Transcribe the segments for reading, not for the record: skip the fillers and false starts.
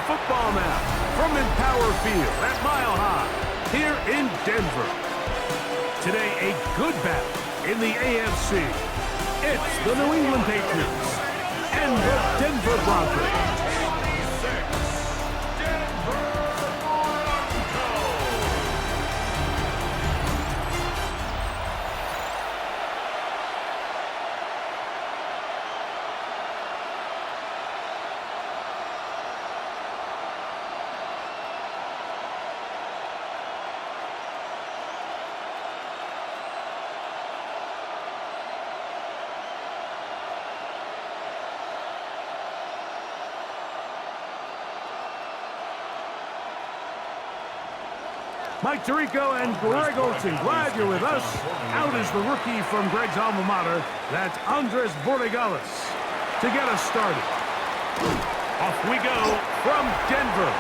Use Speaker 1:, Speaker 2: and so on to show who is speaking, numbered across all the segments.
Speaker 1: football now from Empower Field at Mile High here in Denver. Today, a good battle in the AFC. It's the New England Patriots and the Denver Broncos. Mike Tirico and Greg Olson, glad you're with us. Out is the rookie from Greg's alma mater. That's Andres Borregales to get us started. Off we go from Denver.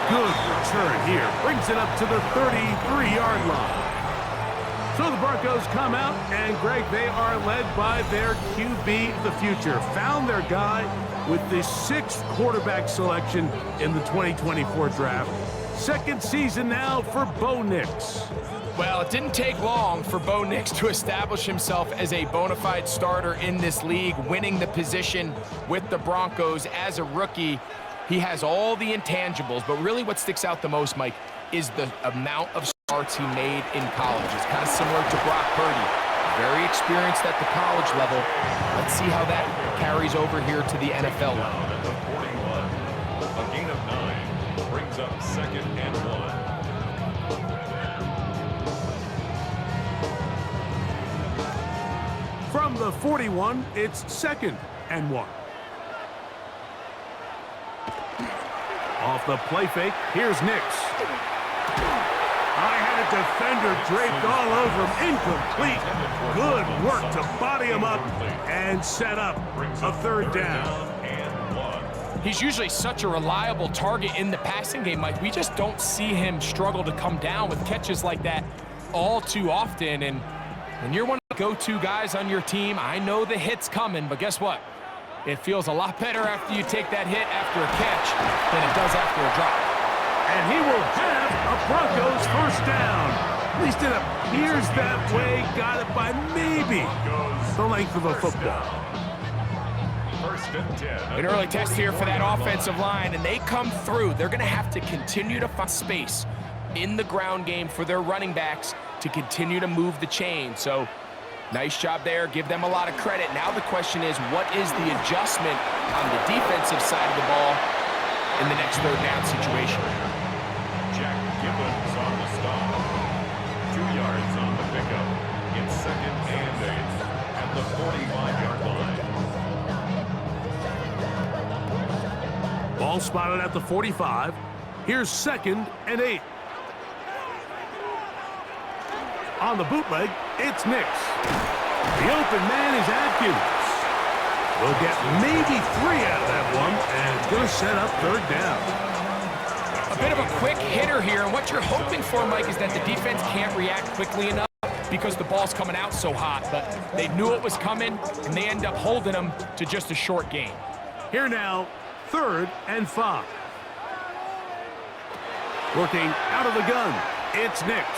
Speaker 1: Good return here. Brings it up to the 33-yard line. So the Broncos come out, and Greg, they are led by their QB of the future. Found their guy with the 6th quarterback selection in the 2024 draft. Second season now for Bo Nix.
Speaker 2: Well, it didn't take long for Bo Nix to establish himself as a bona fide starter in this league, winning the position with the Broncos as a rookie. He has all the intangibles, but really what sticks out the most, Mike, is the amount of starts he made in college. It's kind of similar to Brock Purdy. Very experienced at the college level. Let's see how that carries over here to the NFL level.
Speaker 3: A gain of 9 brings up 2nd and 1.
Speaker 1: From the 41, it's 2nd and 1. Off the play fake, here's Nix. I had a defender draped all over him, incomplete. Good work to body him up and set up a 3rd down.
Speaker 2: He's usually such a reliable target in the passing game, Mike. We just don't see him struggle to come down with catches like that all too often. And when you're one of the go-to guys on your team, I know the hit's coming, but guess what? It feels a lot better after you take that hit after a catch than it does after a drop.
Speaker 1: And he will have a Broncos 1st down. At least it appears that way. Got it by maybe the length of a football.
Speaker 2: An early test here for that offensive line, and they come through. They're going to have to continue to find space in the ground game for their running backs to continue to move the chain. So nice job there. Give them a lot of credit. Now the question is, what is the adjustment on the defensive side of the ball in the next 3rd down situation?
Speaker 3: Jack Gibbons on the stop. 2 yards on the pickup. It's 2nd and 8 at the 45-yard line.
Speaker 1: Ball spotted at the 45. Here's 2nd and 8. On the bootleg, it's Nix. The open man is Atkins. We'll get maybe 3 out of that one, and it's going to set up 3rd down.
Speaker 2: A bit of a quick hitter here, and what you're hoping for, Mike, is that the defense can't react quickly enough because the ball's coming out so hot, but they knew it was coming, and they end up holding them to just a short gain.
Speaker 1: Here now, 3rd and 5. Working out of the gun, it's Nix.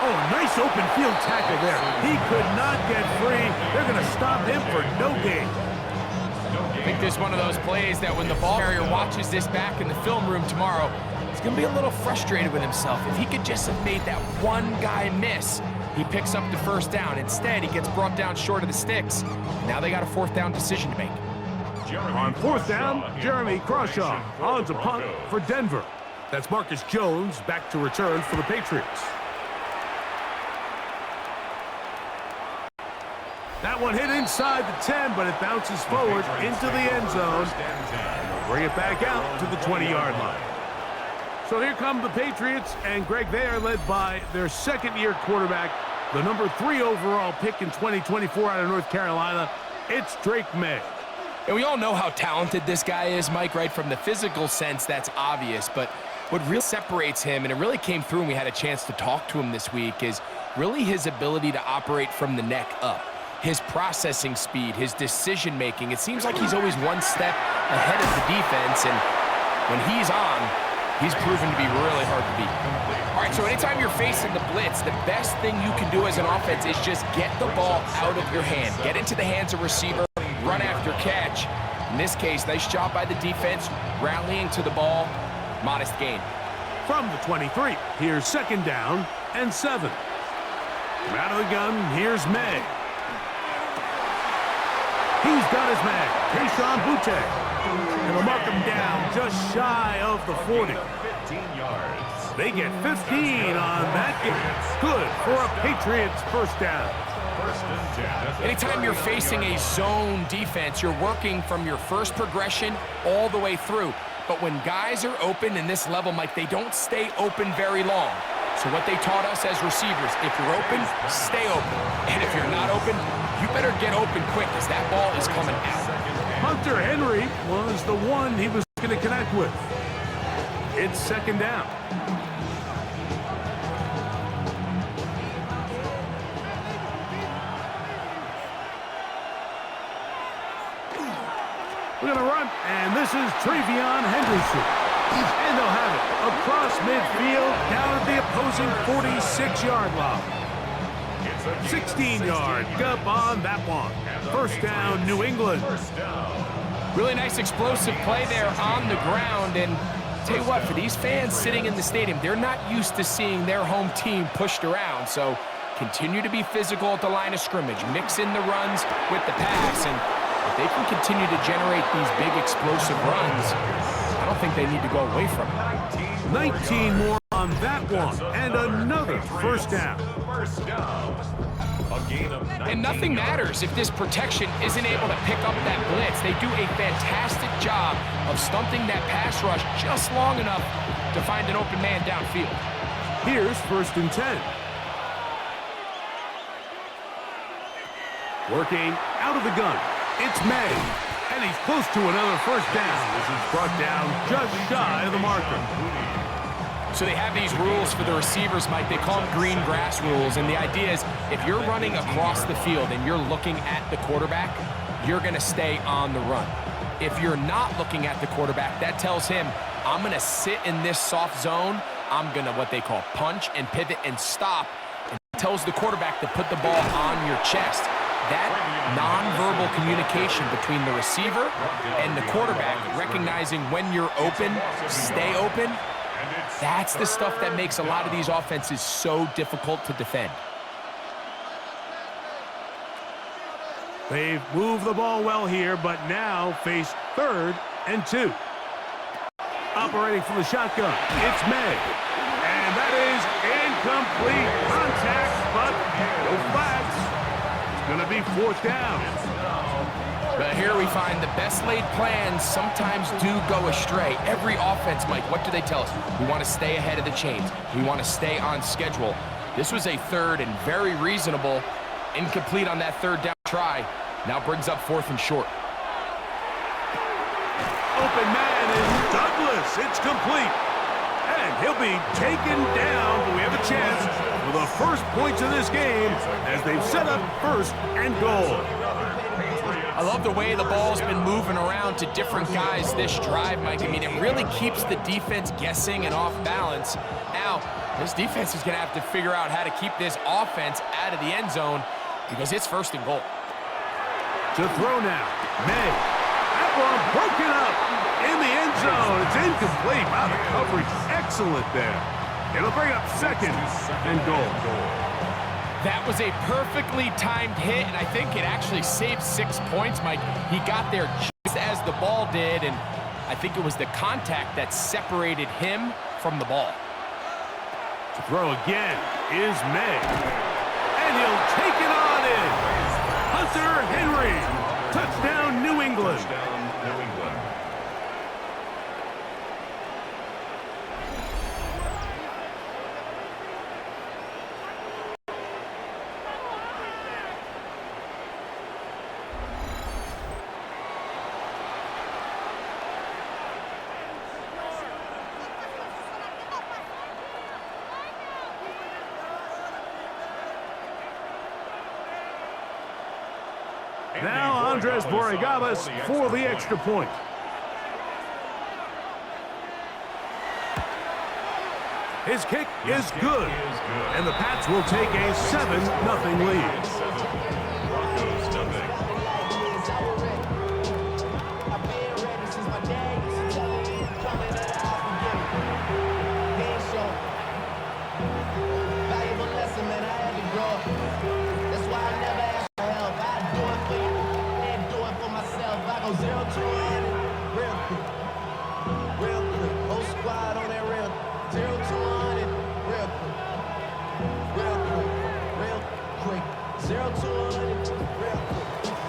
Speaker 1: Oh, a nice open field tackle there. He could not get free. They're going to stop him for no gain.
Speaker 2: I think this is one of those plays that when the ball carrier watches this back in the film room tomorrow, he's going to be a little frustrated with himself. If he could just have made that one guy miss, he picks up the 1st down. Instead, he gets brought down short of the sticks. Now they got a 4th down decision to make.
Speaker 1: On 4th down, Jeremy Crawshaw on to punt for Denver. That's Marcus Jones back to return for the Patriots. That one hit inside the 10, but it bounces forward into the end zone. And they'll bring it back out to the 20-yard line. So here come the Patriots, and Greg, they are led by their 2nd-year quarterback, the number 3 overall pick in 2024 out of North Carolina. It's Drake May.
Speaker 2: And we all know how talented this guy is, Mike, right? From the physical sense, that's obvious. But what really separates him, and it really came through when we had a chance to talk to him this week, is really his ability to operate from the neck up. his processing speed, his decision-making. It seems like he's always one step ahead of the defense, and when he's on, he's proven to be really hard to beat. All right, so anytime you're facing the blitz, the best thing you can do as an offense is just get the ball out of your hand. Get into the hands of receiver, run after catch. In this case, nice job by the defense, rallying to the ball, modest gain.
Speaker 1: From the 23, here's 2nd down and 7. From out of the gun, here's May. He's got his man, Keyshawn Boutte. And they'll mark him down just shy of the 40.
Speaker 3: 15 yards.
Speaker 1: They get 15 on that game. Good for a Patriots first down.
Speaker 3: First and 10.
Speaker 2: Anytime you're facing a zone defense, you're working from your first progression all the way through. But when guys are open in this level, Mike, they don't stay open very long. So what they taught us as receivers, if you're open, stay open. And if you're not open, you better get open quick as that ball is coming out.
Speaker 1: Hunter Henry was the one he was going to connect with. It's 2nd down. We're going to run, and this is Travion Henderson. And they'll have it across midfield down at the opposing 46-yard line. 16-yard gub on that one. First down, New England.
Speaker 2: Really nice explosive play there on the ground. And tell you what, for these fans sitting in the stadium, they're not used to seeing their home team pushed around. So continue to be physical at the line of scrimmage. Mix in the runs with the pass. And if they can continue to generate these big explosive runs, I don't think they need to go away from it.
Speaker 1: 19 more on that one. And another first down.
Speaker 2: And nothing matters if this protection isn't able to pick up that blitz. They do a fantastic job of stunting that pass rush just long enough to find an open man downfield.
Speaker 1: Here's 1st and 10. Working out of the gun. It's May. And he's close to another first down. This is brought down just shy of the marker.
Speaker 2: So they have these rules for the receivers, Mike. They call them green grass rules. And the idea is if you're running across the field and you're looking at the quarterback, you're going to stay on the run. If you're not looking at the quarterback, that tells him, I'm going to sit in this soft zone. I'm going to what they call punch and pivot and stop. And it tells the quarterback to put the ball on your chest. That nonverbal communication between the receiver and the quarterback, recognizing when you're open, stay open, that's the stuff that makes a lot of these offenses so difficult to defend.
Speaker 1: They've moved the ball well here, but now face 3rd and 2. Operating from the shotgun, it's May. And that is incomplete contact, but no flags. It's going to be 4th down.
Speaker 2: But here we find the best laid plans sometimes do go astray. Every offense, Mike, what do they tell us? We want to stay ahead of the chains. We want to stay on schedule. This was a 3rd and very reasonable. Incomplete on that 3rd down try. Now brings up 4th and short.
Speaker 1: Open man is Douglas. It's complete. And he'll be taken down, but we have a chance for the first points of this game as they've set up 1st and goal.
Speaker 2: I love the way the ball's been moving around to different guys this drive, Mike. I mean, it really keeps the defense guessing and off balance. Now, this defense is going to have to figure out how to keep this offense out of the end zone because it's 1st and goal.
Speaker 1: To throw now, May. That one broken up in the end zone. It's incomplete. Wow, the coverage excellent there. It'll bring up 2nd and goal.
Speaker 2: That was a perfectly timed hit, and I think it actually saved 6 points, Mike. He got there just as the ball did, and I think it was the contact that separated him from the ball.
Speaker 1: To throw again is May. And he'll take it on in. Hunter Henry. Touchdown, New England. Now Andres Borregales for the extra point. His kick is good, and the Pats will take a 7-0 lead.
Speaker 3: Broncos nothing.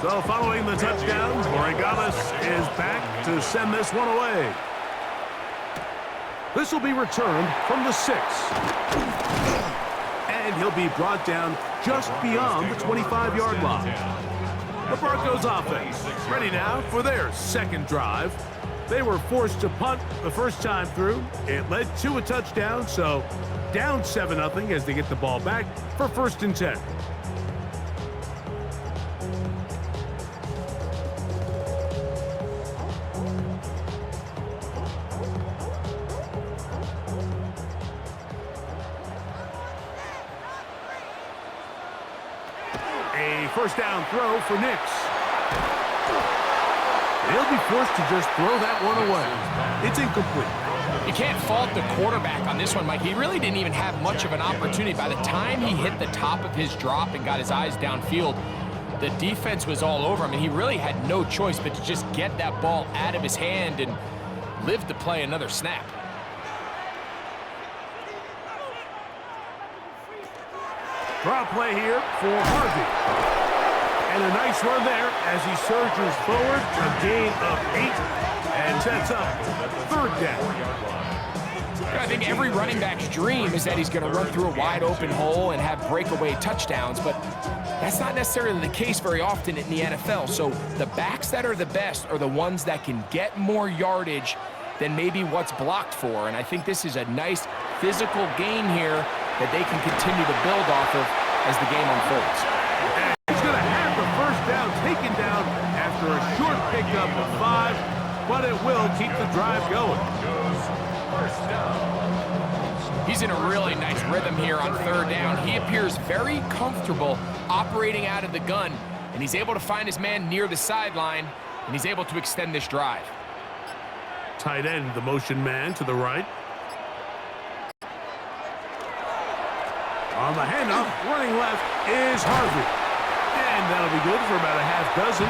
Speaker 1: So following the touchdown, Borregales is back to send this one away. This will be returned from the 6. And he'll be brought down just beyond the 25-yard line. The Broncos offense ready now for their second drive. They were forced to punt the first time through. It led to a touchdown, so down 7-0 as they get the ball back for 1st and 10. A first down throw for Nix. They'll be forced to just throw that one away. It's incomplete.
Speaker 2: You can't fault the quarterback on this one, Mike. He really didn't even have much of an opportunity. By the time he hit the top of his drop and got his eyes downfield, the defense was all over him, and he really had no choice but to just get that ball out of his hand and live to play another snap.
Speaker 1: Draw play here for Harvey. And a nice run there as he surges forward, a gain of 8, and sets up 3rd down.
Speaker 2: I think every running back's dream is that he's going to run through a wide open hole and have breakaway touchdowns, but that's not necessarily the case very often in the NFL. So the backs that are the best are the ones that can get more yardage than maybe what's blocked for, and I think this is a nice physical gain here that they can continue to build off of as the game unfolds.
Speaker 1: And he's going to have the first down taken down after a short pickup of 5, but it will keep the drive going.
Speaker 2: He's in a really nice rhythm here on 3rd down. He appears very comfortable operating out of the gun, and he's able to find his man near the sideline, and he's able to extend this drive.
Speaker 1: Tight end, the motion man to the right. On the handoff, running left is Harvey. And that'll be good for about a half dozen.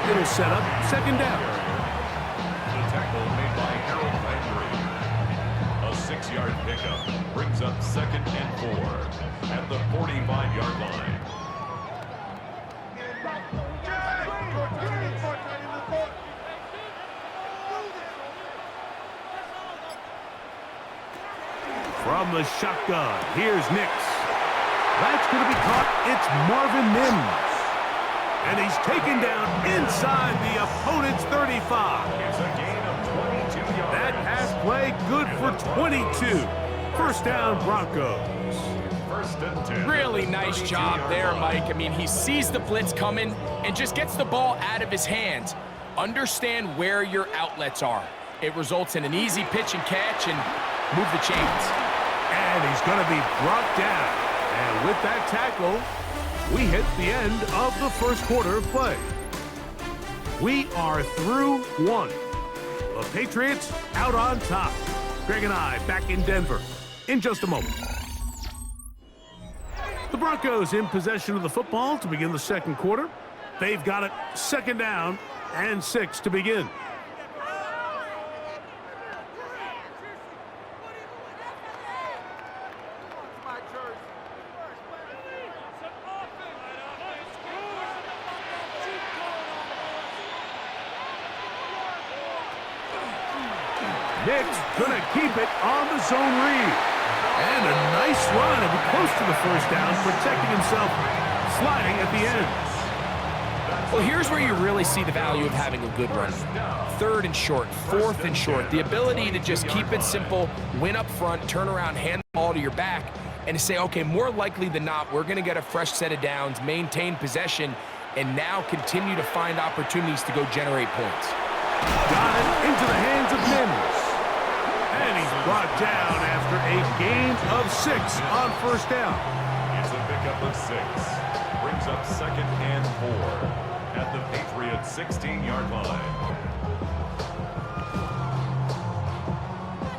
Speaker 1: It'll set up 2nd down.
Speaker 3: The tackle made by Harold Landry. A 6-yard pickup brings up 2nd and 4 at the 45-yard line.
Speaker 1: From the shotgun, here's Nix. That's going to be caught. It's Marvin Mims. And he's taken down inside the opponent's 35.
Speaker 3: It's a gain of 22 yards.
Speaker 1: That pass play good for 22. 1st down, Broncos.
Speaker 3: 1st and 10.
Speaker 2: Really nice job there, Mike. I mean, he sees the blitz coming and just gets the ball out of his hands. Understand where your outlets are. It results in an easy pitch and catch and move the chains.
Speaker 1: And he's going to be brought down. And with that tackle, we hit the end of the 1st quarter of play. We are through 1. The Patriots out on top. Greg and I back in Denver in just a moment. The Broncos in possession of the football to begin the 2nd quarter. They've got it 2nd down and 6 to begin. Nix gonna keep it on the zone read. And a nice run and close to the 1st down, protecting himself, sliding at the end.
Speaker 2: Well, here's where you really see the value of having a good run. 3rd and short, 4th and short. The ability to just keep it simple, win up front, turn around, hand the ball to your back, and to say, okay, more likely than not, we're gonna get a fresh set of downs, maintain possession, and now continue to find opportunities to go generate points.
Speaker 1: Got it into the hands of Mims. And he's brought down after a gain of 6 on first down.
Speaker 3: It's a pickup of 6. Brings up 2nd and 4 at the Patriots' 16-yard line.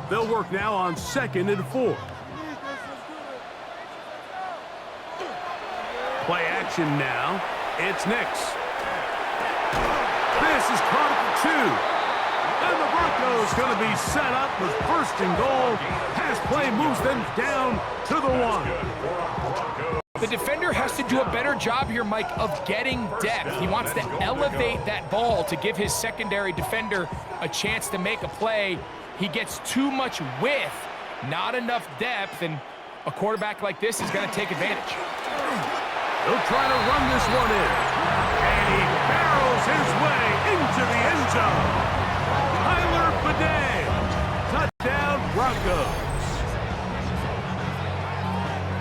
Speaker 1: They'll work now on 2nd and 4. Play action now. It's Nix. This is caught at the 2. And the Broncos going to be set up with 1st and goal. Pass play moves them down to the 1.
Speaker 2: The defender has to do a better job here, Mike, of getting depth. He wants to elevate that ball to give his secondary defender a chance to make a play. He gets too much width, not enough depth, and a quarterback like this is going to take advantage.
Speaker 1: He'll try to run this one in. And he barrels his way into the end zone. Tyler Bidet. Touchdown, Broncos.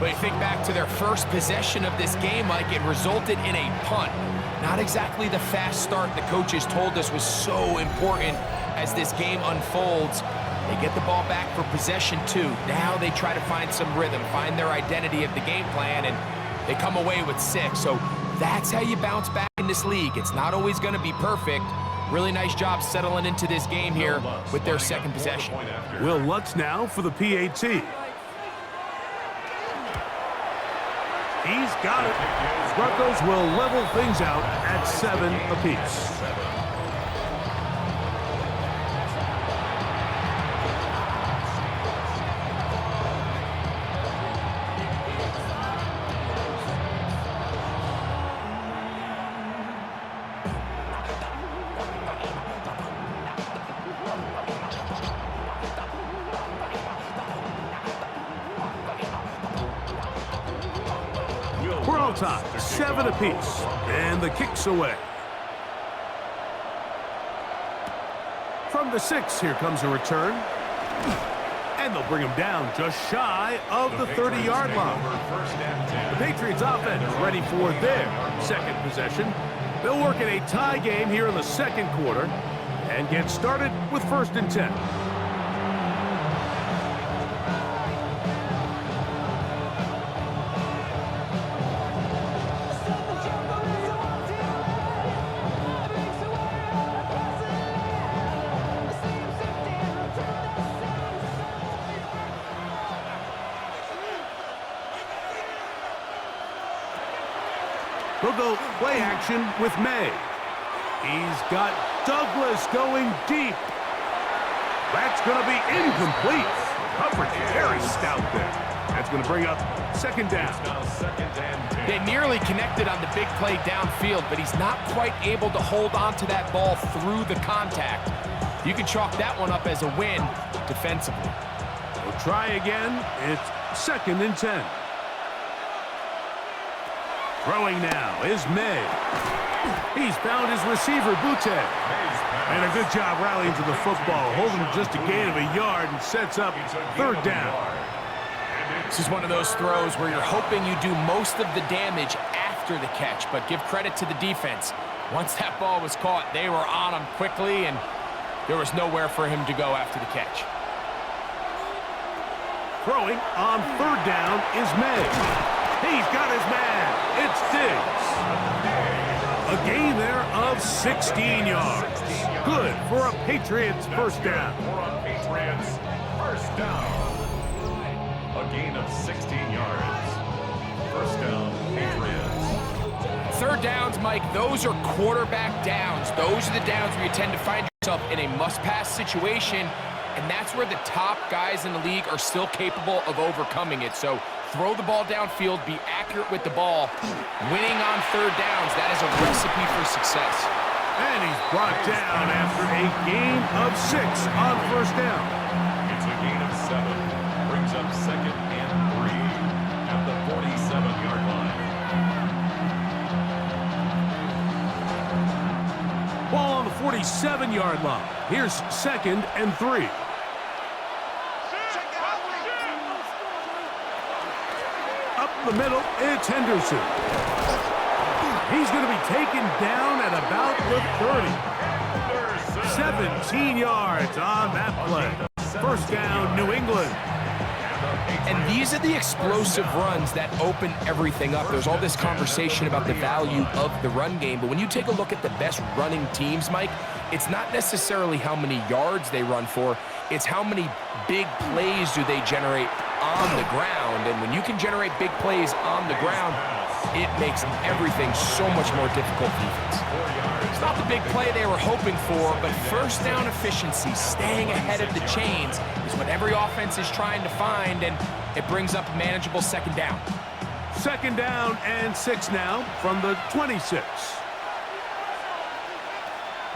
Speaker 2: But you think back to their first possession of this game, Mike, it resulted in a punt. Not exactly the fast start the coaches told us was so important as this game unfolds. They get the ball back for possession 2. Now they try to find some rhythm, find their identity of the game plan, and they come away with 6. So that's how you bounce back in this league. It's not always going to be perfect. Really nice job settling into this game here with their second possession.
Speaker 1: Will Lutz now for the PAT. He's got it. Broncos will level things out at 7 apiece. We're on top, 7 apiece, and the kick's away. From the 6, here comes a return. And they'll bring him down just shy of the 30-yard line. The Patriots offense ready for their second possession. They'll work in a tie game here in the second quarter and get started with 1st and 10. They'll go play action with May. He's got Douglas going deep. That's going to be incomplete. Coverage very stout there. That's going to bring up 2nd down.
Speaker 2: They nearly connected on the big play downfield, but he's not quite able to hold on to that ball through the contact. You can chalk that one up as a win defensively.
Speaker 1: We'll try again. It's 2nd and 10. Throwing now is May. He's found his receiver, Butte. And a good job rallying to the football, holding just a gain of a yard and sets up 3rd down.
Speaker 2: This is one of those throws where you're hoping you do most of the damage after the catch, but give credit to the defense. Once that ball was caught, they were on him quickly, and there was nowhere for him to go after the catch.
Speaker 1: Throwing on 3rd down is May. He's got his man. It's Diggs. A gain there of 16 yards. Good for a Patriots 1st down.
Speaker 3: For a Patriots 1st down. A gain of 16 yards. 1st down, Patriots.
Speaker 2: 3rd downs, Mike, those are quarterback downs. Those are the downs where you tend to find yourself in a must-pass situation, and that's where the top guys in the league are still capable of overcoming it. So throw the ball downfield, be accurate with the ball. Winning on 3rd downs, that is a recipe for success.
Speaker 1: And he's brought down after a gain of 6 on 1st down.
Speaker 3: It's a gain of 7. Brings up 2nd and 3 at the 47-yard line.
Speaker 1: Ball on the 47-yard line. Here's 2nd and 3. Up the middle, it's Henderson. He's going to be taken down at about the 30. 17 yards on that play. First down, New England.
Speaker 2: And these are the explosive runs that open everything up. There's all this conversation about the value of the run game, but when you take a look at the best running teams, Mike, it's not necessarily how many yards they run for, it's how many big plays do they generate on the ground. And when you can generate big plays on the ground, it makes everything so much more difficult defense. It's not the big play they were hoping for, but first down efficiency, staying ahead of the chains, is what every offense is trying to find, and it brings up a manageable second down.
Speaker 1: Second down and 6 now from the 26.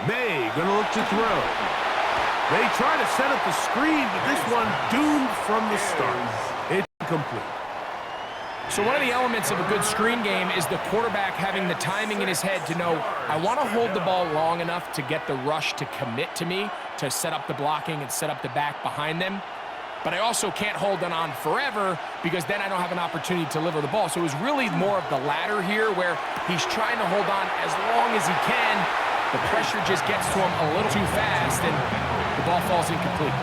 Speaker 1: May gonna look to throw. They try to set up the screen, but this one doomed from the start. It's incomplete.
Speaker 2: So one of the elements of a good screen game is the quarterback having the timing in his head to know, I want to hold the ball long enough to get the rush to commit to me, to set up the blocking and set up the back behind them. But I also can't hold it on forever because then I don't have an opportunity to deliver the ball. So it was really more of the latter here where he's trying to hold on as long as he can. The pressure just gets to him a little too fast and the ball falls incomplete.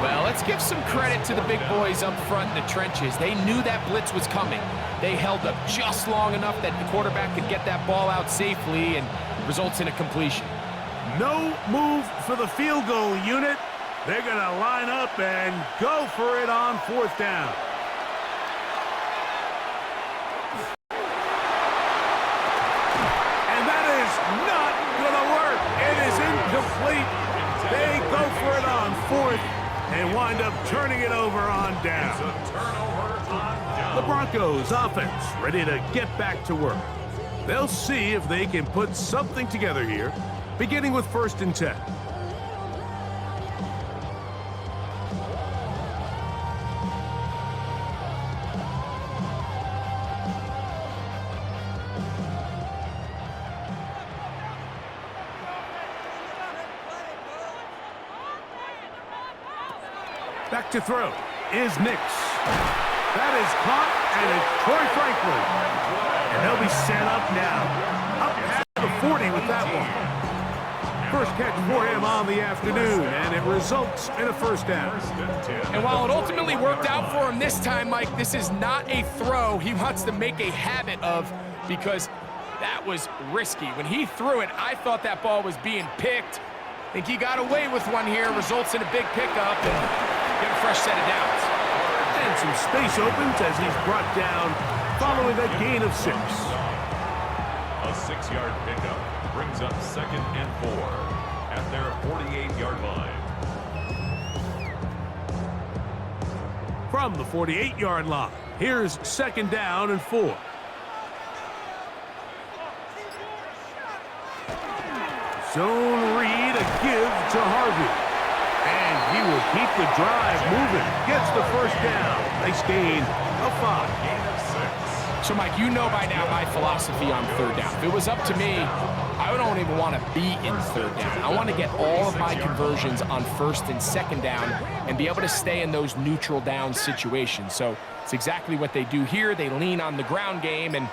Speaker 2: Well, let's give some credit to the big boys up front in the trenches. They knew that blitz was coming. They held up just long enough that the quarterback could get that ball out safely and results in a completion.
Speaker 1: No move for the field goal unit. They're going to line up and go for it on fourth down. And that is not going to work. It is incomplete. They go for it on fourth and wind up turning it over on down. The Broncos offense ready to get back to work. They'll see if they can put something together here, beginning with 1st and 10. Back to throw is Nix. That is caught, and it's Troy Franklin. And they'll be set up now. Up past the 40 with that one. First catch for him on the afternoon, and it results in a first down.
Speaker 2: And while it ultimately worked out for him this time, Mike, this is not a throw he wants to make a habit of because that was risky. When he threw it, I thought that ball was being picked. I think he got away with one here, results in a big pickup, and get a fresh set of downs.
Speaker 1: And some space opens as he's brought down following a gain of 6.
Speaker 3: A 6-yard pickup brings up 2nd and 4 at their 48-yard line.
Speaker 1: From the 48-yard line, here's 2nd down and 4. Zone read, a give to Harvey. And he will keep the drive moving. Gets the first down. Nice gain of 5.
Speaker 2: So, Mike, you know by now my philosophy on 3rd down. If it was up to me, I don't even want to be in 3rd down. I want to get all of my conversions on 1st and 2nd down and be able to stay in those neutral down situations. So it's exactly what they do here. They lean on the ground game and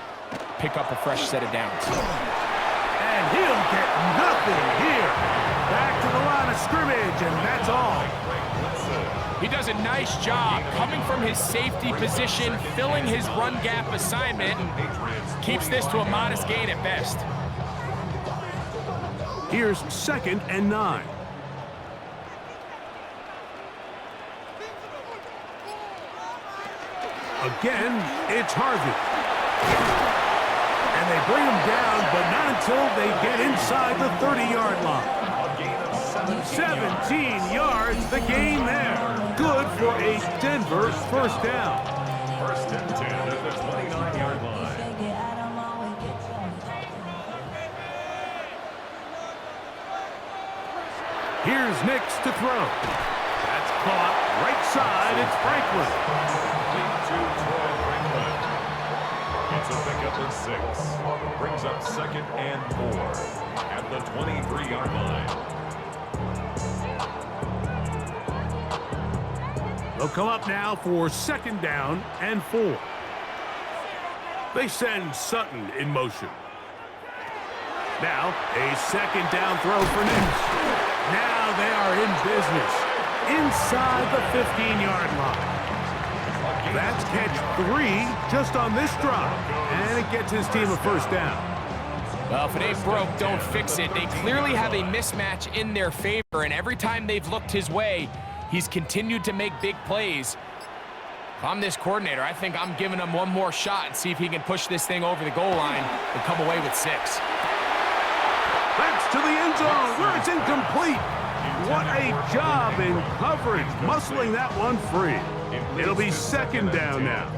Speaker 2: pick up a fresh set of downs.
Speaker 1: And he'll get nothing here. Back to the line of scrimmage, and that's all.
Speaker 2: He does a nice job coming from his safety position, filling his run gap assignment, and keeps this to a modest gain at best.
Speaker 1: Here's 2nd and 9. Again, it's Harvey. And they bring him down, but not until they get inside the 30-yard line. 17 yards, the gain there. Good for a Denver first down.
Speaker 3: 1st and 10 at the 29-yard line.
Speaker 1: Here's Nix to throw. That's caught right side. It's Franklin.
Speaker 3: Lead to Troy Franklin. It's a pickup of 6. Brings up 2nd and 4 at the 23-yard line.
Speaker 1: They'll come up now for 2nd down and 4. They send Sutton in motion. Now, a second down throw for Knicks. Now they are in business inside the 15-yard line. That's catch 3 just on this drive, and it gets his team a first down.
Speaker 2: Well, if it ain't broke, don't fix it. They clearly have a mismatch in their favor, and every time they've looked his way, he's continued to make big plays. If I'm this coordinator, I think I'm giving him one more shot and see if he can push this thing over the goal line and come away with 6.
Speaker 1: That's to the end zone where it's incomplete. What a job in coverage, muscling that one free. It'll be second down now.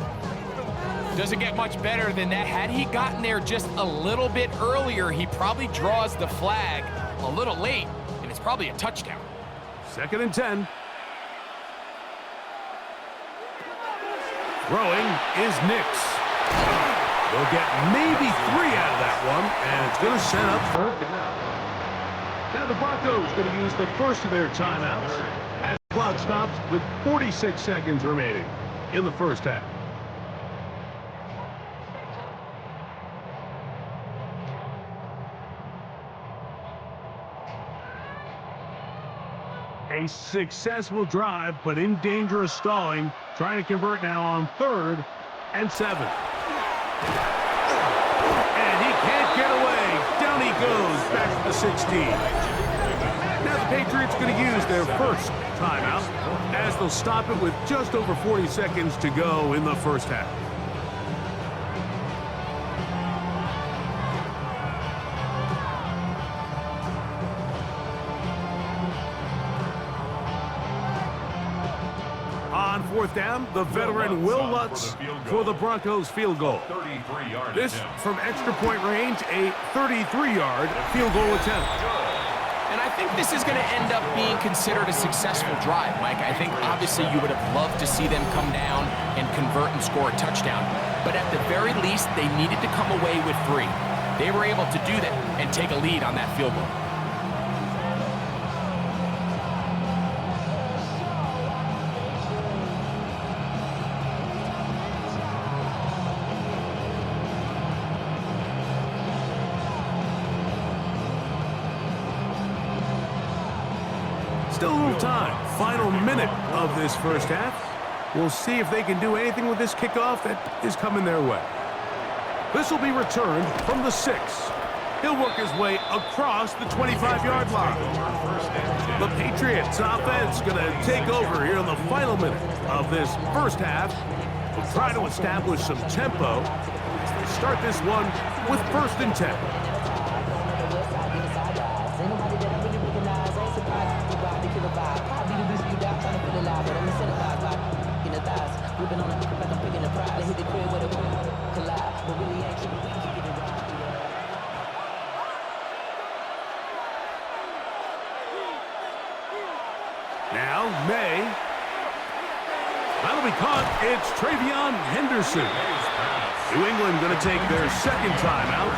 Speaker 2: Doesn't get much better than that. Had he gotten there just a little bit earlier, he probably draws the flag a little late, and it's probably a touchdown.
Speaker 1: Second and 10. Throwing is Knicks. They'll get maybe 3 out of that one, and it's going to set up third down. Now the Broncos going to use the first of their timeouts as the clock stops with 46 seconds remaining in the first half. A successful drive, but in danger of stalling. Trying to convert now on 3rd and 7. And he can't get away. Down he goes back to the 16. Now the Patriots going to use their first timeout as they'll stop it with just over 40 seconds to go in the first half. On 4th down, the veteran Will Lutz for the Broncos field goal. This from extra point range, a 33-yard field goal attempt.
Speaker 2: And I think this is going to end up being considered a successful drive, Mike. I think obviously you would have loved to see them come down and convert and score a touchdown. But at the very least, they needed to come away with 3. They were able to do that and take a lead on that field goal.
Speaker 1: Still a little time. Final minute of this first half. We'll see if they can do anything with this kickoff that is coming their way. This will be returned from the 6. He'll work his way across the 25-yard line. The Patriots offense going to take over here in the final minute of this first half. We'll try to establish some tempo. Start this one with 1st and 10. Now, May. That'll be caught. It's Travion Henderson. New England going to take their second timeout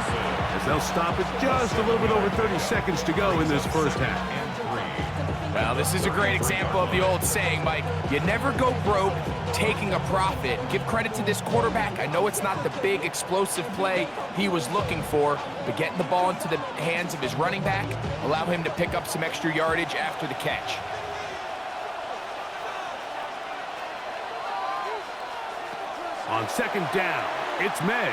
Speaker 1: as they'll stop it just a little bit over 30 seconds to go in this first half.
Speaker 2: Well, this is a great example of the old saying, Mike. You never go broke taking a profit. Give credit to this quarterback. I know it's not the big explosive play he was looking for, but getting the ball into the hands of his running back, allow him to pick up some extra yardage after the catch.
Speaker 1: On 2nd down, it's May.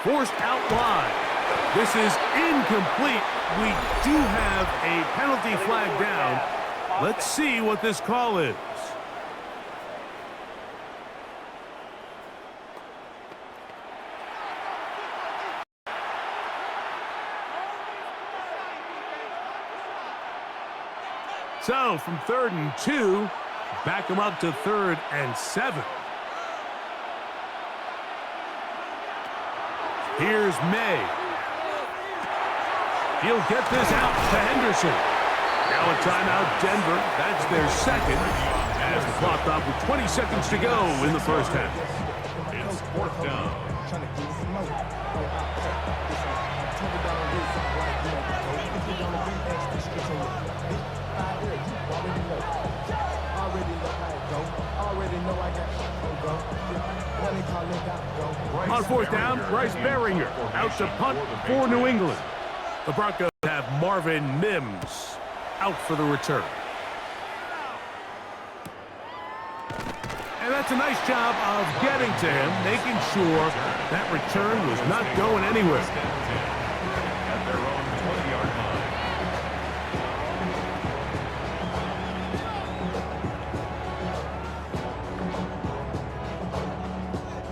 Speaker 1: Forced out wide. This is incomplete. We do have a penalty flag down. Let's see what this call is. So from 3rd and 2, back him up to 3rd and 7. Here's May. He'll get this out to Henderson. Now a timeout, Denver. That's their second. As the clock stopped with 20 seconds to go in the first half.
Speaker 3: It's 4th down.
Speaker 1: On 4th down, Bryce Behringer out to punt for New England. The Broncos have Marvin Mims out for the return. And that's a nice job of getting to him, making sure that return was not going anywhere.
Speaker 3: At their own 20-yard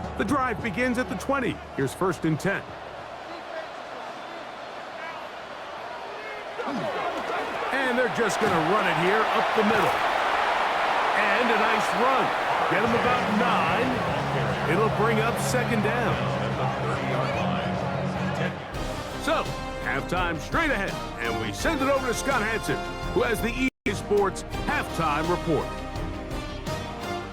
Speaker 3: line.
Speaker 1: The drive begins at the 20. Here's 1st and 10. And they're just going to run it here up the middle. And a nice run. Get him about 9. It'll bring up 2nd down. So, halftime straight ahead. And we send it over to Scott Hanson, who has the EA Sports Halftime Report.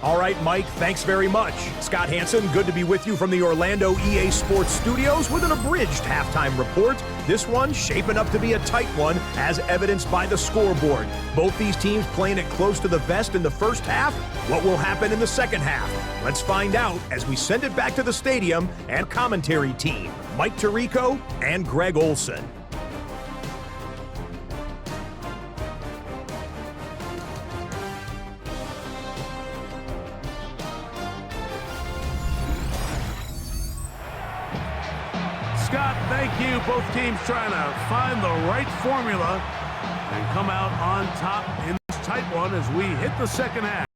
Speaker 4: All right, Mike, thanks very much. Scott Hanson, good to be with you from the Orlando EA Sports Studios with an abridged halftime report. This one shaping up to be a tight one, as evidenced by the scoreboard. Both these teams playing it close to the vest in the first half. What will happen in the second half? Let's find out as we send it back to the stadium and commentary team, Mike Tirico and Greg Olson.
Speaker 1: Scott, thank you. Both teams trying to find the right formula and come out on top in this tight one as we hit the second half.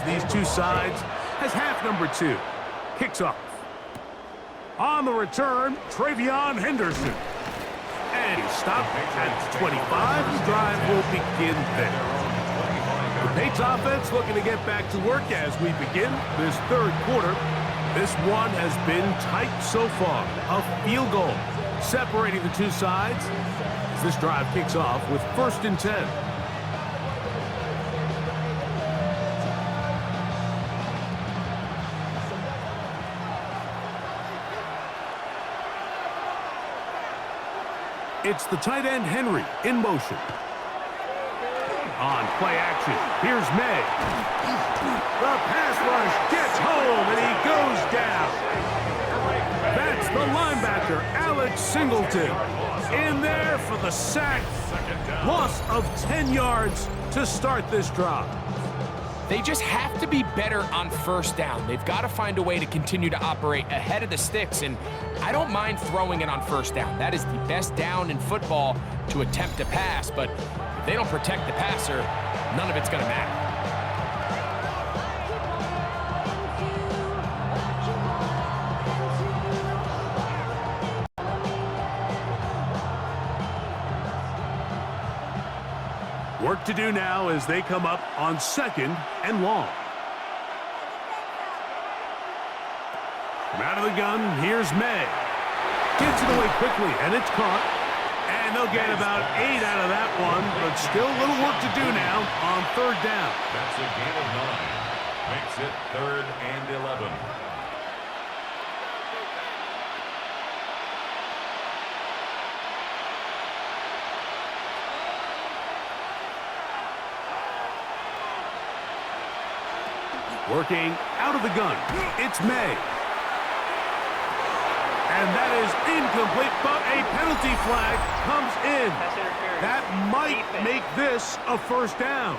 Speaker 1: These two sides as half number 2 kicks off. On the return, Travion Henderson. And he stopped at 25. The drive will begin there. The Patriots offense looking to get back to work as we begin this 3rd quarter. This one has been tight so far. A field goal separating the two sides as this drive kicks off with 1st and 10. It's the tight end, Henry, in motion. On play action, here's May. The pass rush gets home, and he goes down. That's the linebacker, Alex Singleton, in there for the sack. Loss of 10 yards to start this drive.
Speaker 2: They just have to be better on 1st down. They've got to find a way to continue to operate ahead of the sticks, and I don't mind throwing it on 1st down. That is the best down in football to attempt a pass, but if they don't protect the passer, none of it's going to matter.
Speaker 1: Work to do now as they come up on 2nd and long. From out of the gun, here's May. Gets it away quickly, and it's caught. And they'll get about 8 out of that one, but still a little work to do now on 3rd down.
Speaker 3: That's a gain of 9. Makes it 3rd and 11.
Speaker 1: Working out of the gun, it's May. And that is incomplete, but a penalty flag comes in. That might make this a 1st down.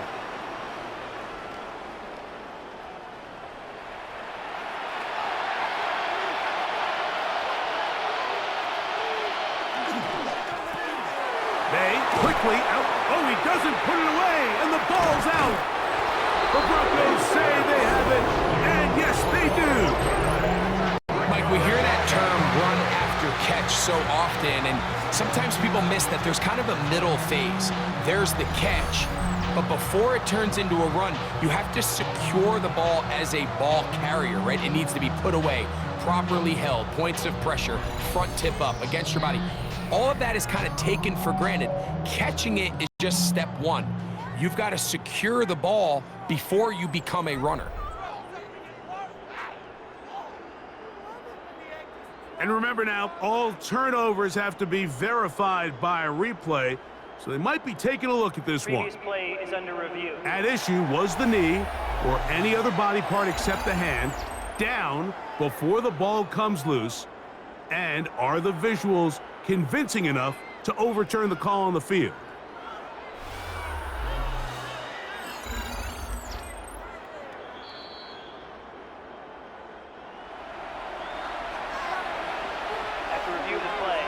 Speaker 1: May quickly out. Oh, he doesn't put it away, and the ball's out. The Broncos say they have it, and yes, they do.
Speaker 2: Mike, we hear that term run after catch so often, and sometimes people miss that there's kind of a middle phase. There's the catch, but before it turns into a run, you have to secure the ball as a ball carrier, right? It needs to be put away, properly held, points of pressure, front tip up against your body. All of that is kind of taken for granted. Catching it is just step 1. You've got to secure the ball before you become a runner.
Speaker 1: And remember now, all turnovers have to be verified by a replay. So they might be taking a look at this one.
Speaker 5: Previous play is under review.
Speaker 1: At issue was the knee or any other body part except the hand down before the ball comes loose. And are the visuals convincing enough to overturn the call on the field?
Speaker 5: After review of the play,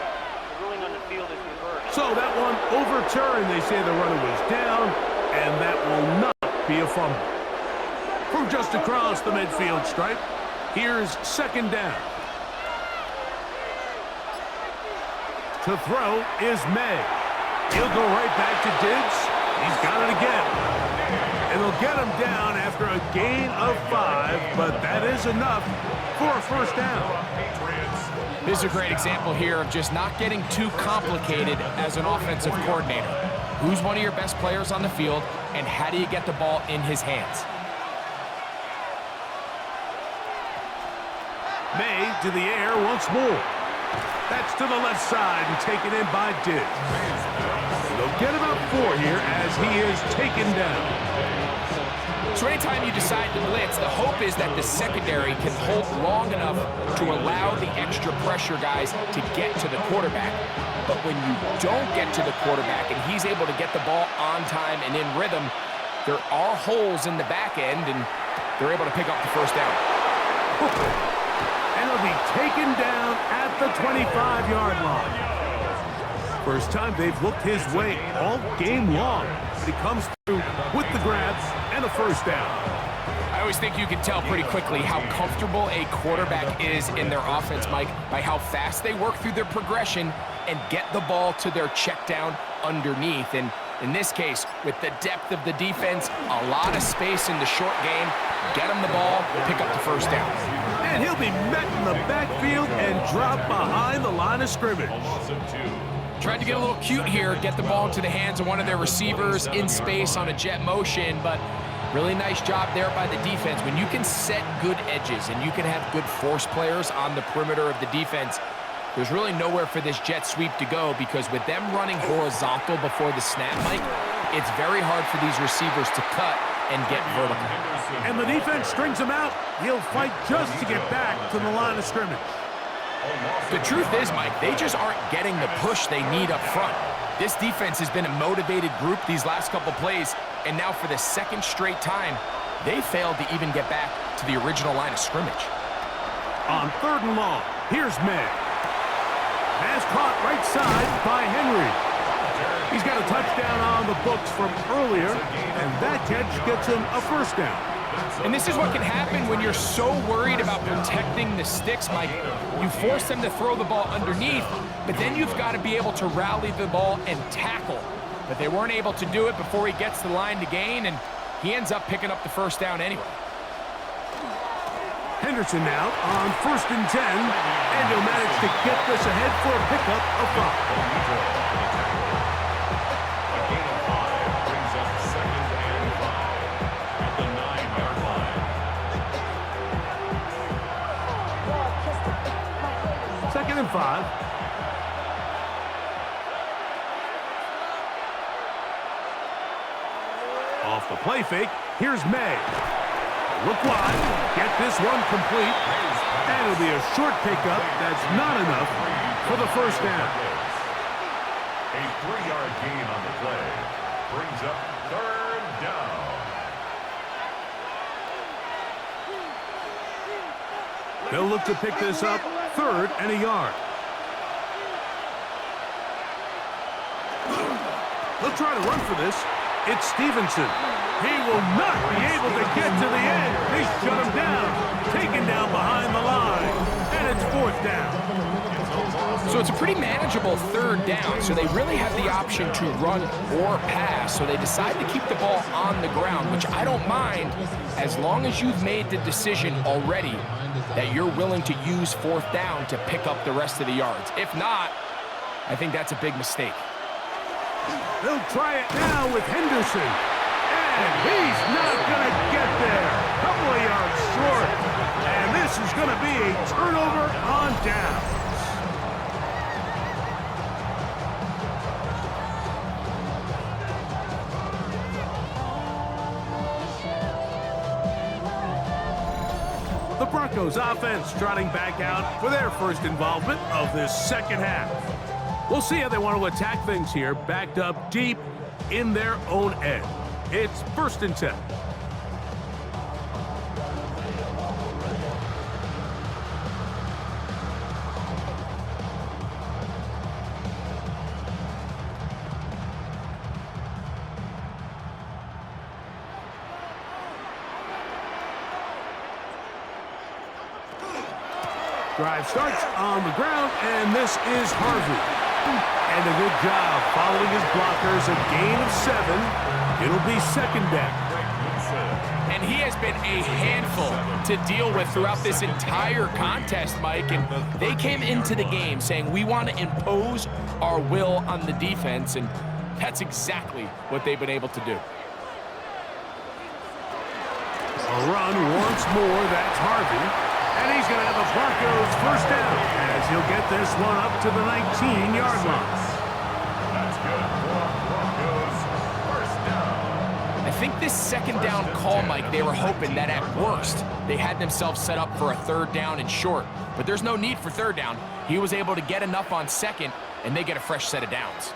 Speaker 5: the ruling on the field is reversed.
Speaker 1: So that one overturned. They say the runner was down, and that will not be a fumble. From just across the midfield stripe, here's second down. To throw is May. He'll go right back to Diggs. He's got it again. It'll get him down after a gain of 5, but that is enough for a first down.
Speaker 2: This is a great example here of just not getting too complicated as an offensive coordinator. Who's one of your best players on the field, and how do you get the ball in his hands?
Speaker 1: May to the air once more. That's to the left side and taken in by Diggs. They'll get about 4 here as he is taken down.
Speaker 2: So anytime you decide to blitz, the hope is that the secondary can hold long enough to allow the extra pressure guys to get to the quarterback. But when you don't get to the quarterback and he's able to get the ball on time and in rhythm, there are holes in the back end, and they're able to pick up the first down.
Speaker 1: And he'll be taken down at the 25-yard line. First time they've looked his way all game long. But he comes through with the grabs and a first down.
Speaker 2: I always think you can tell pretty quickly how comfortable a quarterback is in their offense, Mike, by how fast they work through their progression and get the ball to their check down underneath. And in this case, with the depth of the defense, a lot of space in the short game, get him the ball, pick up the first down.
Speaker 1: And he'll be met in the backfield and dropped behind the line of scrimmage.
Speaker 2: Tried to get a little cute here, get the ball into the hands of one of their receivers in space on a jet motion, but really nice job there by the defense. When you can set good edges and you can have good force players on the perimeter of the defense, there's really nowhere for this jet sweep to go, because with them running horizontal before the snap, Mike, it's very hard for these receivers to cut and get vertical.
Speaker 1: And the defense strings him out. He'll fight just to get back to the line of scrimmage.
Speaker 2: The truth is, Mike, they just aren't getting the push they need up front. This defense has been a motivated group these last couple plays, and now for the second straight time, they failed to even get back to the original line of scrimmage.
Speaker 1: On 3rd and long, here's May. Pass caught right side by Henry. He's got a touchdown on the books from earlier, and that catch gets him a first down.
Speaker 2: And this is what can happen when you're so worried about protecting the sticks, Mike. You force them to throw the ball underneath, but then you've got to be able to rally the ball and tackle. But they weren't able to do it before he gets the line to gain, and he ends up picking up the first down anyway.
Speaker 1: Henderson now on 1st and 10, and he'll manage to get this ahead for a pickup of 5. Second and 5. Off the play fake, here's May. Look wide, get this one complete, and it'll be a short pickup. That's not enough for the first down.
Speaker 3: A 3-yard gain on the play brings up 3rd down.
Speaker 1: They'll look to pick this up 3rd and a yard. They'll try to run for this. It's Stevenson. He will not be able to get to the end. They shut him down. Taken down behind the line. And it's 4th down.
Speaker 2: So it's a pretty manageable 3rd down, so they really have the option to run or pass. So they decide to keep the ball on the ground, which I don't mind as long as you've made the decision already that you're willing to use 4th down to pick up the rest of the yards. If not, I think that's a big mistake.
Speaker 1: They'll try it now with Henderson. And he's not going to get there. Couple of yards short. And this is going to be a turnover on downs. Broncos offense trotting back out for their first involvement of this second half. We'll see how they want to attack things here, backed up deep in their own end. It's 1st and 10. Drive starts on the ground, and this is Harvey. And a good job following his blockers, a gain of 7. It'll be 2nd down.
Speaker 2: And he has been a handful to deal with throughout this entire contest, Mike. And they came into the game saying, we want to impose our will on the defense, and that's exactly what they've been able to do.
Speaker 1: A run once more, that's Harvey. And he's going to have the Broncos 1st down as he'll get this one up to the 19-yard line.
Speaker 3: That's good for Broncos. 1st down.
Speaker 2: I think this 2nd down call, Mike, they were hoping that at worst they had themselves set up for a 3rd down and short. But there's no need for 3rd down. He was able to get enough on 2nd, and they get a fresh set of downs.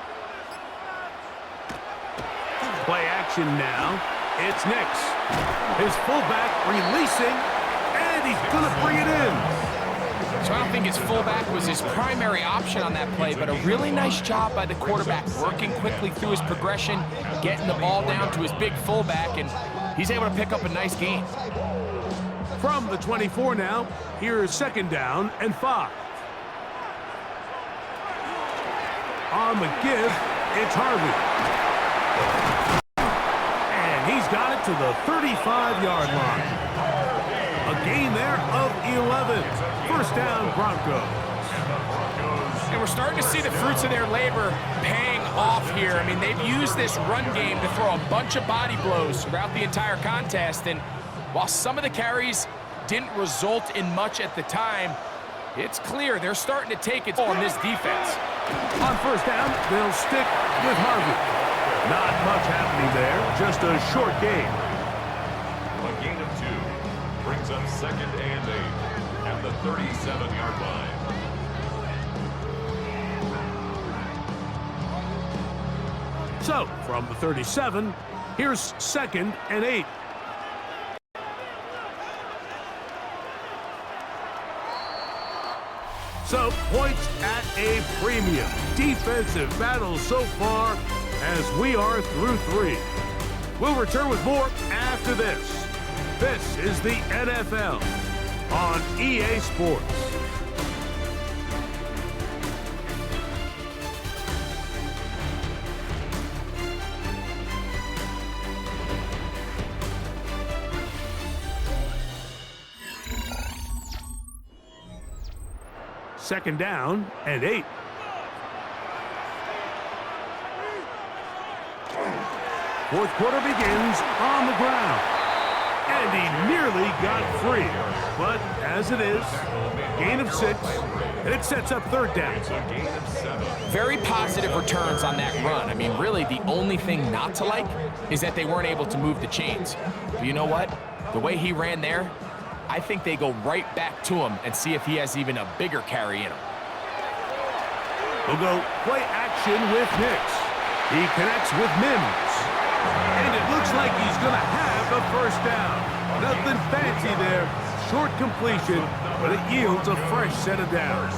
Speaker 1: Play action now. It's Nix. His fullback releasing. And he's going to bring it in.
Speaker 2: So I don't think his fullback was his primary option on that play, but a really nice job by the quarterback working quickly through his progression, getting the ball down to his big fullback, and he's able to pick up a nice gain.
Speaker 1: From the 24 now, here's 2nd down and 5. On the give, it's Harvey. And he's got it to the 35-yard line. A gain there of 11. 1st down, Broncos.
Speaker 2: And we're starting to see the fruits of their labor paying off here. I mean, they've used this run game to throw a bunch of body blows throughout the entire contest. And while some of the carries didn't result in much at the time, it's clear they're starting to take it on this defense.
Speaker 1: On 1st down, they'll stick with Harvey. Not much happening there, just a short gain.
Speaker 3: A gain of 2 brings up 2nd and 8 at the 37-yard line.
Speaker 1: So, from the 37, here's 2nd and 8. So, points at a premium. Defensive battle so far as we are through 3. We'll return with more after this. This is the NFL on EA Sports. Second down and 8. Fourth quarter begins on the ground. And he nearly got free. But as it is, gain of 6, and it sets up 3rd down.
Speaker 2: Very positive returns on that run. I mean, really, the only thing not to like is that they weren't able to move the chains. But you know what? The way he ran there, I think they go right back to him and see if he has even a bigger carry in him.
Speaker 1: We'll go play action with Nix. He connects with Mims. And it looks like he's going to have a 1st down. Nothing fancy there. Short completion, but it yields a fresh set of downs.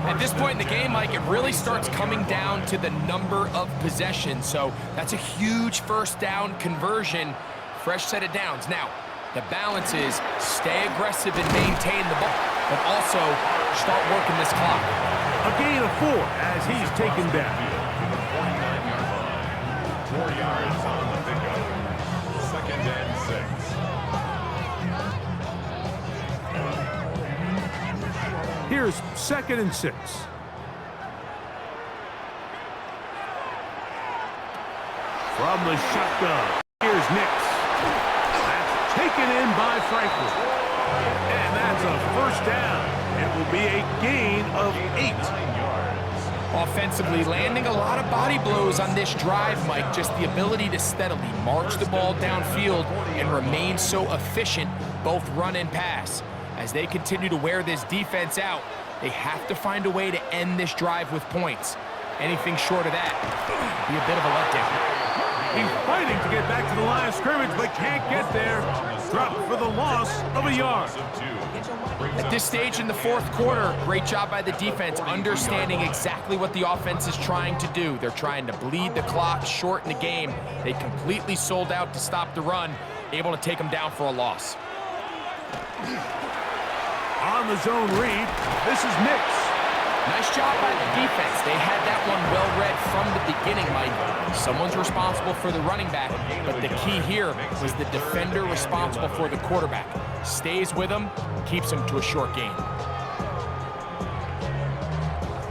Speaker 2: At this point in the game, Mike, it really starts coming down to the number of possessions. So that's a huge 1st down conversion. Fresh set of downs. Now, the balance is stay aggressive and maintain the ball, but also start working this clock.
Speaker 1: A gain of 4 as he's taken down.
Speaker 3: 4 yards on the pickup. 2nd and 6.
Speaker 1: Here's 2nd and 6. From the shotgun, here's Nix. That's taken in by Franklin. And that's a 1st down. It will be a gain of 8.
Speaker 2: Offensively, landing a lot of body blows on this drive, Mike. Just the ability to steadily march the ball downfield and remain so efficient both run and pass. As they continue to wear this defense out, they have to find a way to end this drive with points. Anything short of that would be a bit of a letdown.
Speaker 1: He's fighting to get back to the line of scrimmage, but can't get there. Dropped for the loss of a yard.
Speaker 2: At this stage in the fourth quarter, great job by the defense, understanding exactly what the offense is trying to do. They're trying to bleed the clock, shorten the game. They completely sold out to stop the run, able to take them down for a loss.
Speaker 1: On the zone read, this is Nix.
Speaker 2: Nice job by the defense. They had that one well read from the beginning, Mike. Someone's responsible for the running back, but the key here was the defender responsible for the quarterback. Stays with him, keeps him to a short gain.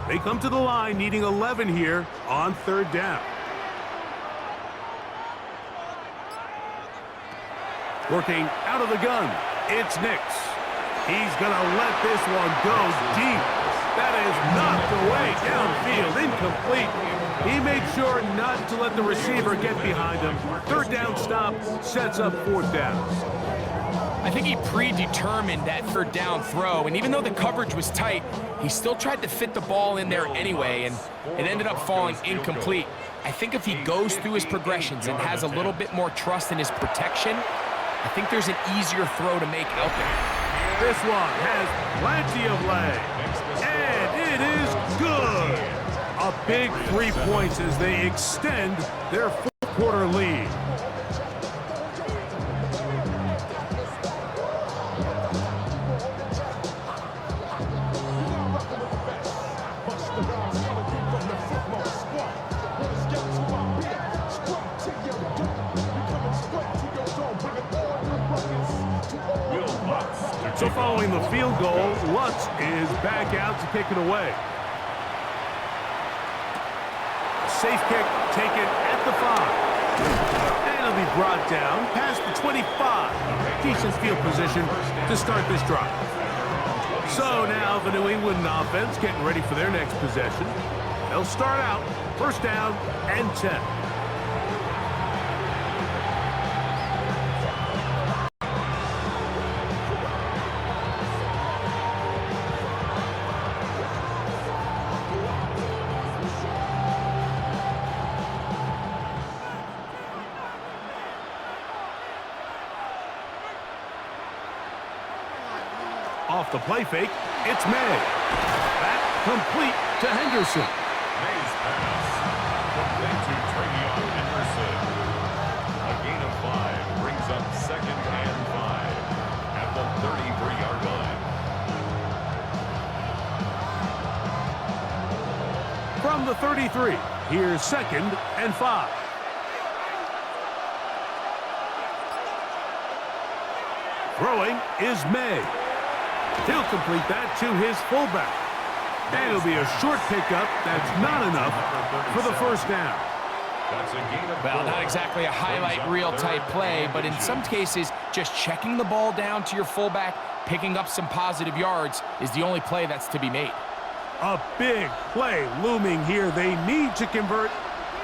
Speaker 1: They come to the line needing 11 here on third down. Working out of the gun, it's Nix. He's going to let this one go deep. That is knocked away downfield, incomplete. He made sure not to let the receiver get behind him. Third down stop sets up fourth down.
Speaker 2: I think he predetermined that third down throw, and even though the coverage was tight, he still tried to fit the ball in there anyway, and it ended up falling incomplete. I think if he goes through his progressions and has a little bit more trust in his protection, I think there's an easier throw to make out there.
Speaker 1: This one has plenty of leg, and it is good. A big 3 points as they extend their fourth quarter lead. So following the field goal, Lutz is back out to kick it away. Safe kick taken at the 5. And it'll be brought down past the 25. Decent field position to start this drive. So now the New England offense getting ready for their next possession. They'll start out first down and 10. Off the play fake, it's May. Back complete to Henderson.
Speaker 3: May's pass. Complete to Travion Henderson. A gain of 5 brings up second and 5 at the 33-yard line.
Speaker 1: From the 33, here's second and 5. Throwing is May. He'll complete that to his fullback. And it'll be a short pickup that's not enough for the first down.
Speaker 2: Well, not exactly a highlight reel type play, but in some cases, just checking the ball down to your fullback, picking up some positive yards is the only play that's to be made.
Speaker 1: A big play looming here. They need to convert.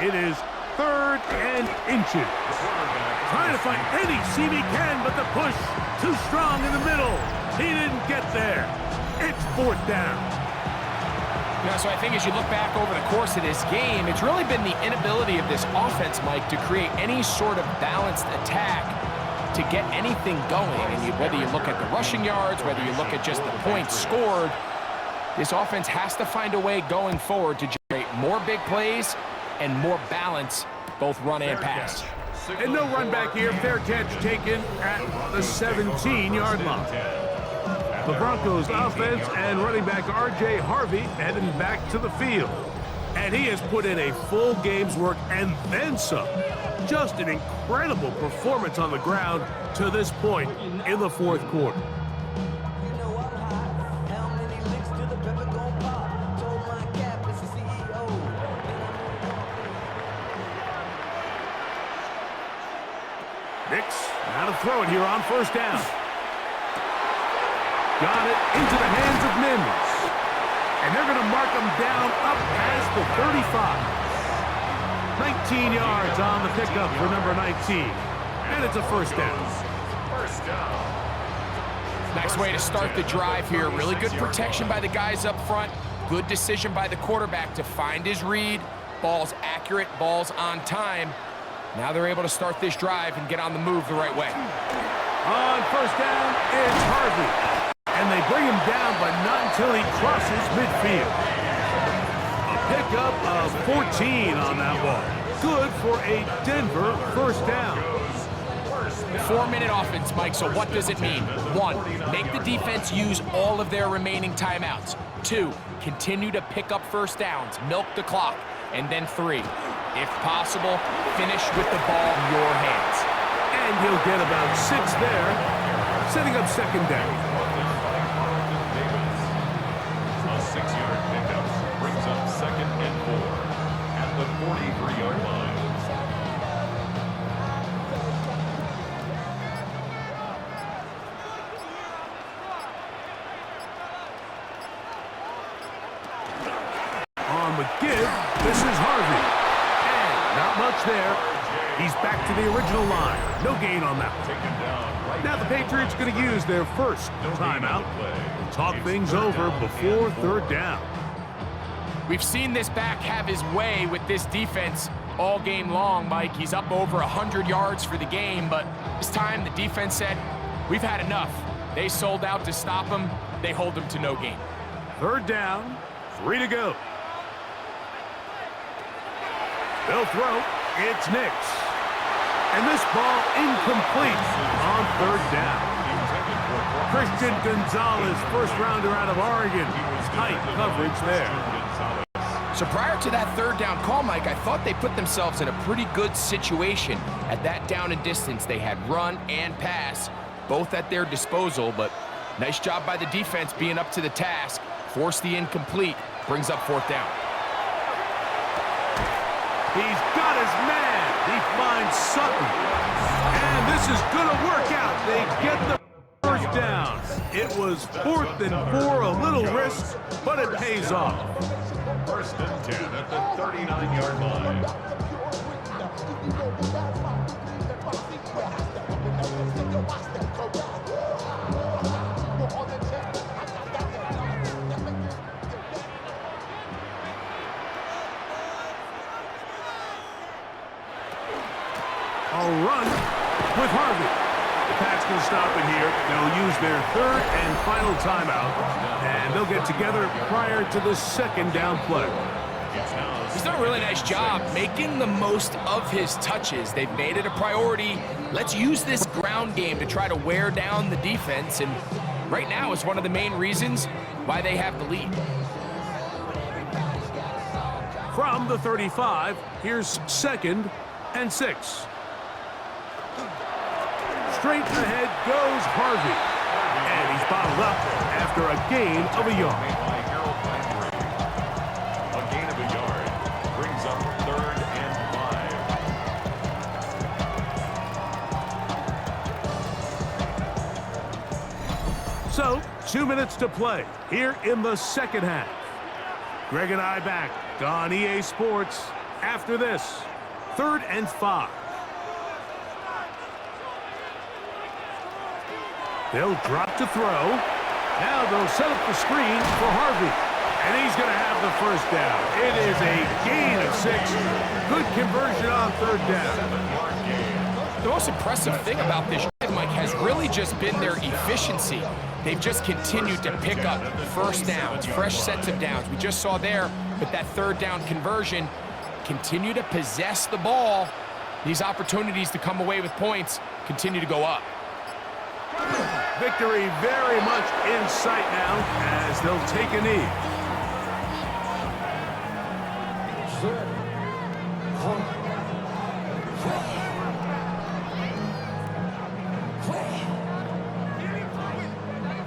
Speaker 1: It is third and inches. Trying to find any seam he can, but the push too strong in the middle. He didn't get there. It's fourth down.
Speaker 2: Yeah, so I think as you look back over the course of this game, it's really been the inability of this offense, Mike, to create any sort of balanced attack to get anything going. And whether you look at the rushing yards, whether you look at just the points scored, this offense has to find a way going forward to generate more big plays and more balance, both run and pass.
Speaker 1: And no run back here. Fair catch taken at the 17-yard line. The Broncos offense and running back R.J. Harvey heading back to the field. And he has put in a full game's work and then some. Just an incredible performance on the ground to this point in the fourth quarter. Nix, now to throw it here on first down. Got it into the hands of Mims. And they're going to mark him down up past the 35. 19 yards on the pickup for number 19. And it's a first down.
Speaker 3: First down.
Speaker 2: Nice way to start the drive here. Really good protection by the guys up front. Good decision by the quarterback to find his read. Ball's accurate, ball's on time. Now they're able to start this drive and get on the move the right way.
Speaker 1: On first down, it's Harvey. And they bring him down, but not until he crosses midfield. A pickup of 14 on that ball. Good for a Denver first down.
Speaker 2: 4-minute offense, Mike, so what does it mean? 1, make the defense use all of their remaining timeouts. 2, continue to pick up first downs, milk the clock. And then 3, if possible, finish with the ball in your hands.
Speaker 1: And he'll get about 6 there, setting up second down.
Speaker 3: A 6-yard pickup brings up second and 4 at the 43-yard line.
Speaker 1: This is Harvey. And not much there. He's back to the original line. No gain on that one. Now the Patriots going to use their first timeout and talk things over before third down.
Speaker 2: We've seen this back have his way with this defense all game long, Mike. He's up over 100 yards for the game, but this time the defense said, we've had enough. They sold out to stop him. They hold him to no gain.
Speaker 1: Third down, 3 to go. They'll throw. It's Nix. And this ball incomplete on third down. Christian Gonzalez, first rounder out of Oregon. Tight coverage there.
Speaker 2: So prior to that third down call, Mike, I thought they put themselves in a pretty good situation. At that down and distance, they had run and pass, both at their disposal, but nice job by the defense being up to the task. Forced the incomplete, brings up fourth down.
Speaker 1: He's got his man. He finds Sutton. And this is going to work out. They get the first down. It was 4th and 4, a little risk, but it pays off.
Speaker 3: First and 10 at the 39-yard line.
Speaker 1: A run with Harvey. The Pats can stop it here. They'll use their third and final timeout, and they'll get together prior to the second down play.
Speaker 2: He's done a really nice job making the most of his touches. They've made it a priority. Let's use this ground game to try to wear down the defense, and right now is one of the main reasons why they have the lead.
Speaker 1: From the 35, here's 2nd and 6. Straight ahead goes Harvey. And he's bottled up after a gain of a yard.
Speaker 3: A gain of a yard brings up 3rd and 5.
Speaker 1: So, 2 minutes to play here in the second half. Greg and I back on EA Sports after this. 3rd and 5. They'll drop to throw. Now they'll set up the screen for Harvey. And he's going to have the first down. It is a gain of 6. Good conversion on third down.
Speaker 2: The most impressive thing about this drive, Mike, has really just been their efficiency. They've just continued to pick up first downs, fresh sets of downs. We just saw there with that third down conversion, continue to possess the ball. These opportunities to come away with points continue to go up.
Speaker 1: Victory very much in sight now as they'll take a knee.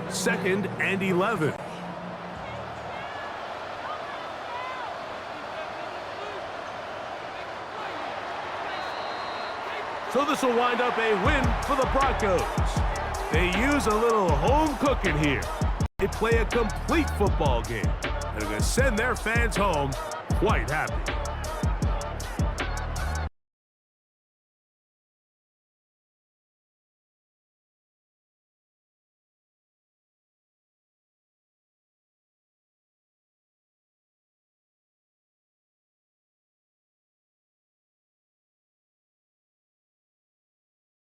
Speaker 1: Second and 11. So this will wind up a win for the Broncos. They use a little home cooking here. They play a complete football game. And they're going to send their fans home quite happy.